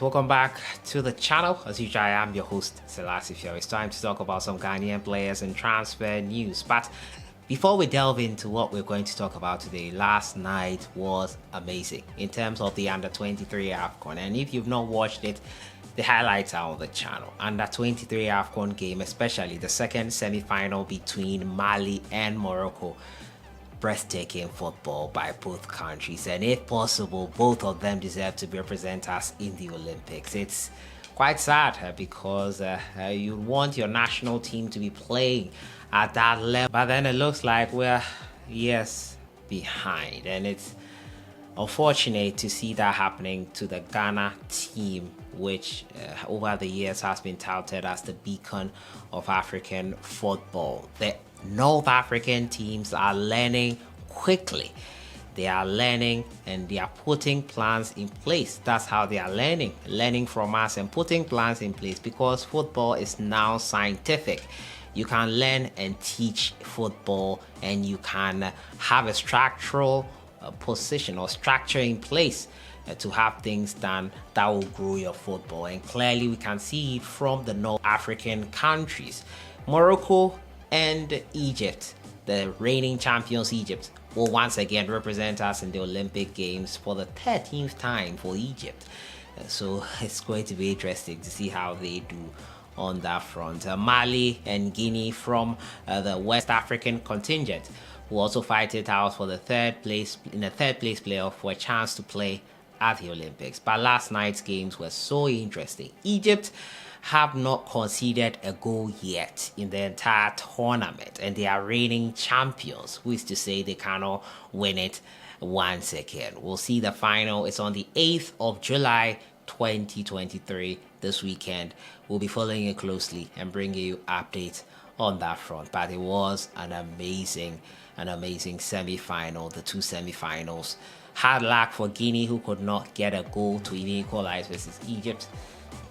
Welcome back to the channel. As usual, I am your host, Sellssi. It's time to talk about some Ghanaian players and transfer news. But before we delve into what we're going to talk about today, last night was amazing in terms of the Under-23 Afcon. And if you've not watched it, the highlights are on the channel. Under-23 Afcon game, especially the second semi-final between Mali and Morocco. Breathtaking football by both countries, and if possible, both of them deserve to represent us in the Olympics. It's quite sad because you want your national team to be playing at that level, but then it looks like we're years behind, and it's unfortunate to see that happening to the Ghana team, which over the years has been touted as the beacon of African football. The North African teams are learning quickly. They are learning and they are putting plans in place. That's how they are learning from us and putting plans in place, because football is now scientific. You can learn and teach football, and you can have a structural position or structure in place to have things done that will grow your football. And clearly we can see it from the North African countries. Morocco and Egypt, the reigning champions Egypt, will once again represent us in the Olympic Games for the 13th time for Egypt. So it's going to be interesting to see how they do on that front. Mali and Guinea from the West African contingent will also fight it out for the third place playoff for a chance to play at the Olympics. But last night's games were so interesting. Egypt have not conceded a goal yet in the entire tournament, and they are reigning champions, which is to say they cannot win it once again. We'll see the final. It's on the 8th of July 2023 this weekend. We'll be following it closely and bringing you updates on that front. But it was an amazing semi-final. The two semi-finals. Hard luck for Guinea, who could not get a goal to even equalize versus Egypt.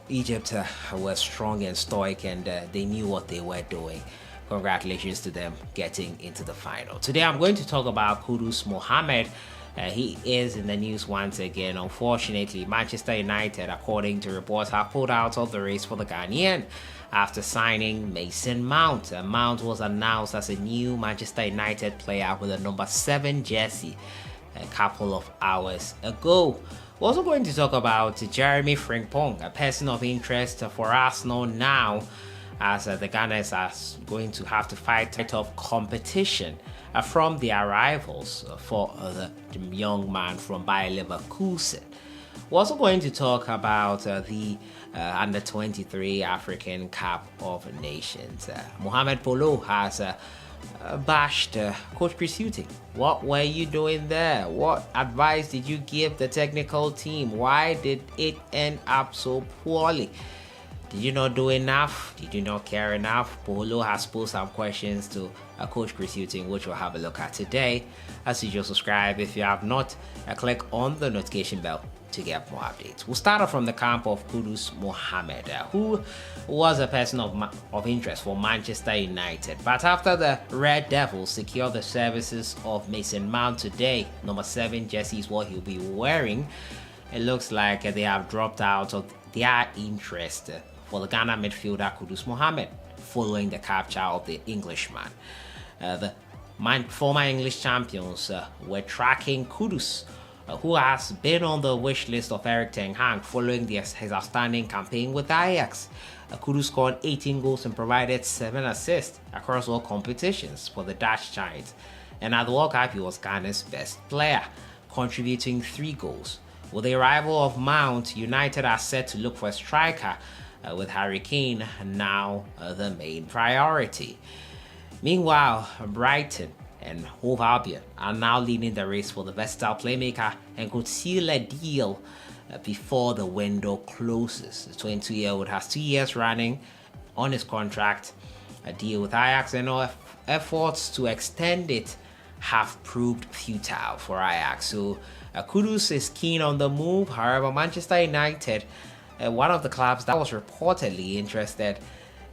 Egypt were strong and stoic, and they knew what they were doing. Congratulations to them getting into the final. Today I'm going to talk about MOHAMMED. He is in the news once again. Unfortunately, Manchester United, according to reports, have pulled out of the race for the Ghanaian after signing Mason Mount. Mount was announced as a new Manchester United player with a number 7 jersey a couple of hours ago. We're also going to talk about Jeremy Frimpong, a person of interest for Arsenal now, as the Gunners are going to have to fight a tough competition from their rivals for the young man from Bayer Leverkusen. We're also going to talk about the Under-23 African Cup of Nations. Mohamed Polo has bashed Coach Chris Hughton. What were you doing there? What advice did you give the technical team? Why did it end up so poorly? Did you not do enough? Did you not care enough? Polo has posed some questions to Coach Chris Hughton, which we'll have a look at today. As usual, subscribe if you have not. Click on the notification bell to get more updates. We'll start off from the camp of MOHAMMED, who was a person of interest for Manchester United. But after the Red Devils secured the services of Mason Mount today, number 7 jersey is what he'll be wearing, it looks like they have dropped out of their interest for the Ghana midfielder MOHAMMED following the capture of the Englishman. The former English champions were tracking Kudus, who has been on the wish list of Erik ten Hag following his outstanding campaign with Ajax. Kudus scored 18 goals and provided 7 assists across all competitions for the Dutch Giants, and at the World Cup he was Ghana's best player, contributing 3 goals. With the arrival of Mount, United are set to look for a striker, with Harry Kane now the main priority. Meanwhile, Brighton and Hove Albion are now leading the race for the versatile playmaker and could seal a deal before the window closes. The 22-year-old has 2 years running on his contract, a deal with Ajax, and all efforts to extend it have proved futile for Ajax. So Kudus is keen on the move. However, Manchester United, one of the clubs that was reportedly interested,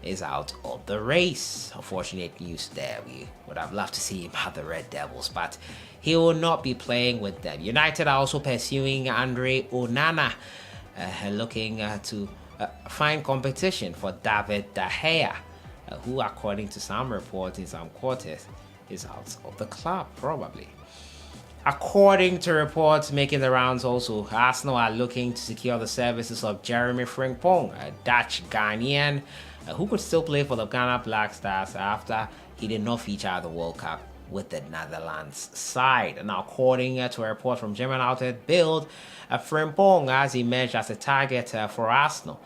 is out of the race. Unfortunate news there. We would have loved to see him at the Red Devils, but he will not be playing with them. United are also pursuing Andre Onana, looking to find competition for David De Gea, who, according to some reports in some quarters, is out of the club probably. According to reports making the rounds also, Arsenal are looking to secure the services of Jeremy Frimpong, a Dutch Ghanaian who could still play for the Ghana Black Stars after he did not feature at the World Cup with the Netherlands side. Now, according to a report from German outlet Bild, Frimpong has emerged as a target for Arsenal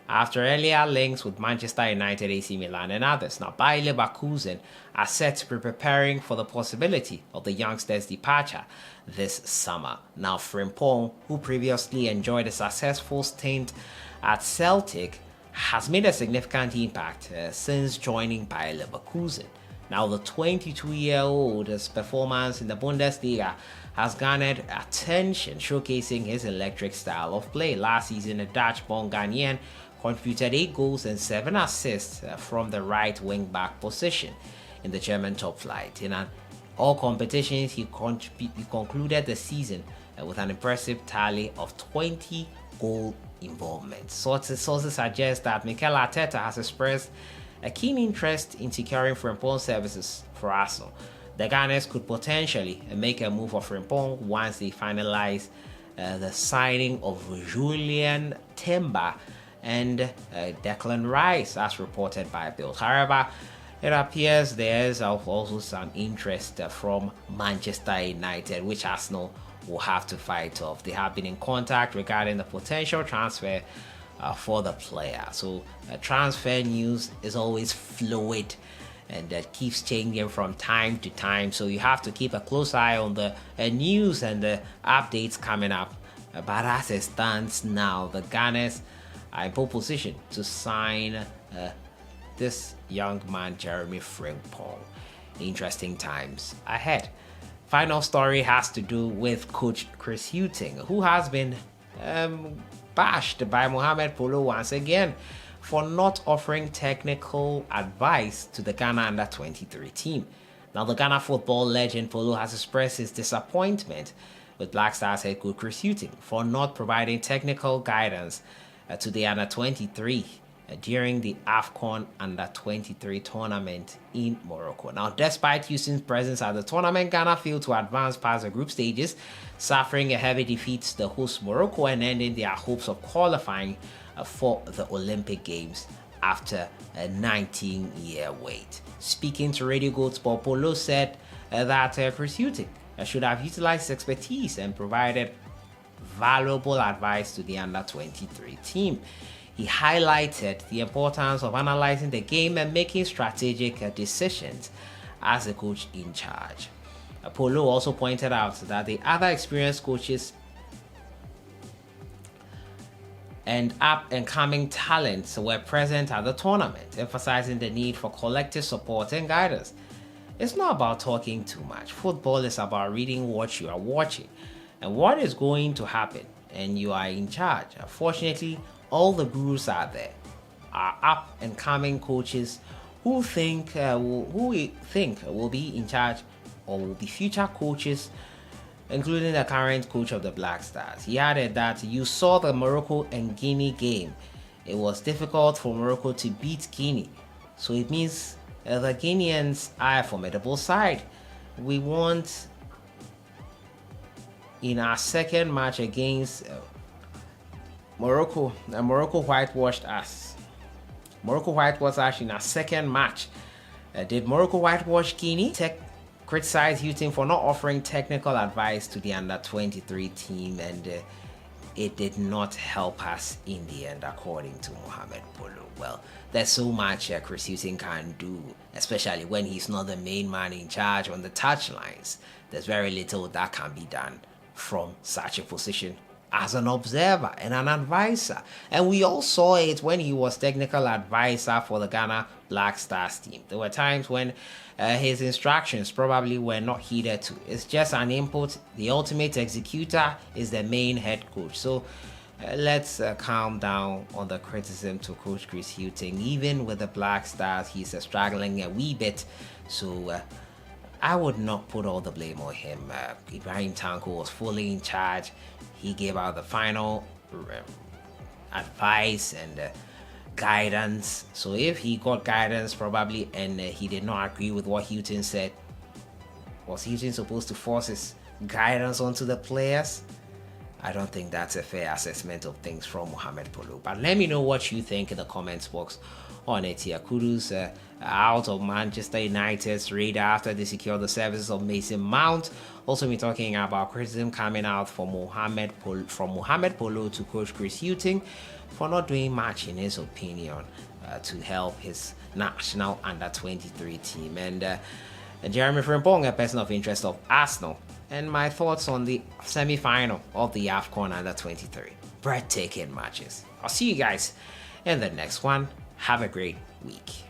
after earlier links with Manchester United, AC Milan, and others. Now, Bayer Leverkusen are set to be preparing for the possibility of the youngster's departure this summer. Now, Frimpong, who previously enjoyed a successful stint at Celtic, has made a significant impact since joining Bayer Leverkusen. Now, the 22-year-old's performance in the Bundesliga has garnered attention, showcasing his electric style of play. Last season, the Dutch-born Ghanaian contributed 8 goals and 7 assists from the right wing-back position in the German top flight. In all competitions, he concluded the season with an impressive tally of 20 goal involvement. Sources suggest that Mikel Arteta has expressed a keen interest in securing Frimpong's services for Arsenal. The Gunners could potentially make a move for Frimpong once they finalize the signing of Julian Timber and Declan Rice, as reported by Bild. However, it appears there is also some interest from Manchester United, which Arsenal will have to fight off. They have been in contact regarding the potential transfer for the player. So transfer news is always fluid and that keeps changing from time to time. So you have to keep a close eye on the news and the updates coming up. But as it stands now, the Gunners are in pole position to sign this young man, Jeremy Frimpong. Interesting times ahead. Final story has to do with coach Chris Hughton, who has been bashed by MOHAMMED POLO once again for not offering technical advice to the Ghana Under-23 team. Now, the Ghana football legend Polo has expressed his disappointment with Black Stars head coach Chris Hughton for not providing technical guidance to the Under-23 during the Afcon Under-23 tournament in Morocco. Now, despite Houston's presence at the tournament, Ghana failed to advance past the group stages, suffering a heavy defeat to the host Morocco and ending their hopes of qualifying for the Olympic Games after a 19-year wait. Speaking to Radio Gold Sport, Polo said that Chris Hughton should have utilized his expertise and provided valuable advice to the Under-23 team. He highlighted the importance of analyzing the game and making strategic decisions as a coach in charge. Polo also pointed out that the other experienced coaches and up-and-coming talents were present at the tournament, emphasizing the need for collective support and guidance. It's not about talking too much. Football is about reading what you are watching and what is going to happen, and you are in charge. Fortunately, all the gurus out there are up-and-coming coaches who we think will be in charge or will be future coaches, including the current coach of the Black Stars. He added that you saw the Morocco and Guinea game. It was difficult for Morocco to beat Guinea, so it means the Guineans are a formidable side. We want in our second match against Morocco, Morocco whitewashed us. Morocco whitewashed us in our second match. Did Morocco whitewash Guinea? Criticized Hughton for not offering technical advice to the Under-23 team, and it did not help us in the end, according to MOHAMMED POLO. Well, there's so much Chris Hughton can do, especially when he's not the main man in charge on the touchlines. There's very little that can be done from such a position as an observer and an advisor. And we all saw it when he was technical advisor for the Ghana Black Stars team. There were times when his instructions probably were not heeded to. It's just an input. The ultimate executor is the main head coach. So let's calm down on the criticism to Coach Chris Hughton. Even with the Black Stars, he's struggling a wee bit. So I would not put all the blame on him. Ibrahim Tanko was fully in charge. He gave out the final advice and guidance. So if he got guidance probably and he did not agree with what Hughton said, was Hughton supposed to force his guidance onto the players? I don't think that's a fair assessment of things from Mohammed Polo. But let me know what you think in the comments box on it here. Kudos out of Manchester United's radar after they secured the services of Mason Mount. Also, we're talking about criticism coming out from Mohammed Polo to Coach Chris Hughton for not doing much, in his opinion, to help his national under-23 team. And Jeremy Frimpong, a person of interest of Arsenal, and my thoughts on the semi-final of the Afcon under-23. Breathtaking matches. I'll see you guys in the next one. Have a great week.